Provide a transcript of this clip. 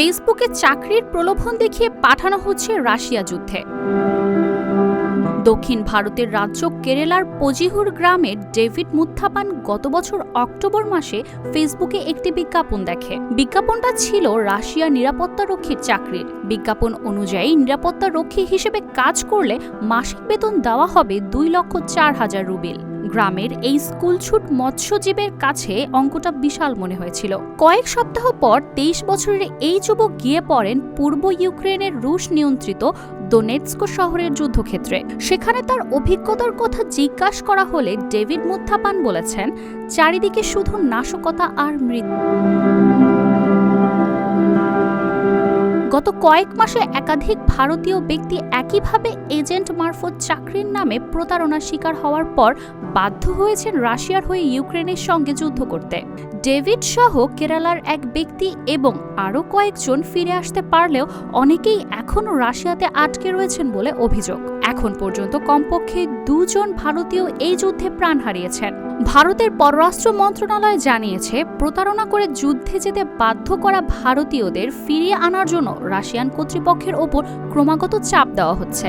ফেসবুকে চাকরির প্রলোভন দেখিয়ে পাঠানো হচ্ছে রাশিয়া যুদ্ধে। দক্ষিণ ভারতের রাজ্য কেরালার পজিহুর গ্রামের ডেভিড মুত্থাপান গত বছর অক্টোবর মাসে ফেসবুকে একটি বিজ্ঞাপন দেখে। বিজ্ঞাপনটা ছিল রাশিয়া নিরাপত্তারক্ষীর চাকরির। বিজ্ঞাপন অনুযায়ী নিরাপত্তারক্ষী হিসেবে কাজ করলে মাসিক বেতন দেওয়া হবে 2,04,000 রুবেল। গ্রামের এই স্কুলছুট মৎস্যজীবের কাছে অঙ্কটা বিশাল মনে হয়েছিল। কয়েক সপ্তাহ পর 23 বছরের এই যুবক গিয়ে পড়েন পূর্ব ইউক্রেনের রুশ নিয়ন্ত্রিত দোনেৎস্ক শহরের যুদ্ধক্ষেত্রে। সেখানে তার অভিজ্ঞতার কথা জিজ্ঞাসা করা হলে ডেভিড মুত্থাপান বলেছেন, চারিদিকে শুধু নাশকতা আর মৃত্যু। গত কয়েক মাসে একাধিক ভারতীয় ব্যক্তি একইভাবে এজেন্ট মারফত চাকরির নামে প্রতারণার শিকার হওয়ার পর বাধ্য হয়েছেন রাশিয়ার হয়ে ইউক্রেনের সঙ্গে যুদ্ধ করতে। ডেভিড সহ কেরালার এক ব্যক্তি এবং আরও কয়েকজন ফিরে আসতে পারলেও অনেকেই এখনও রাশিয়াতে আটকে রয়েছেন বলে অভিযোগ। এখন পর্যন্ত কমপক্ষে 2 জন ভারতীয় এই যুদ্ধে প্রাণ হারিয়েছেন। ভারতের পররাষ্ট্র মন্ত্রণালয় জানিয়েছে, প্রতারণা করে যুদ্ধে যেতে বাধ্য করা ভারতীয়দের ফিরিয়ে আনার জন্য রাশিয়ান কর্তৃপক্ষের ওপর ক্রমাগত চাপ দেওয়া হচ্ছে।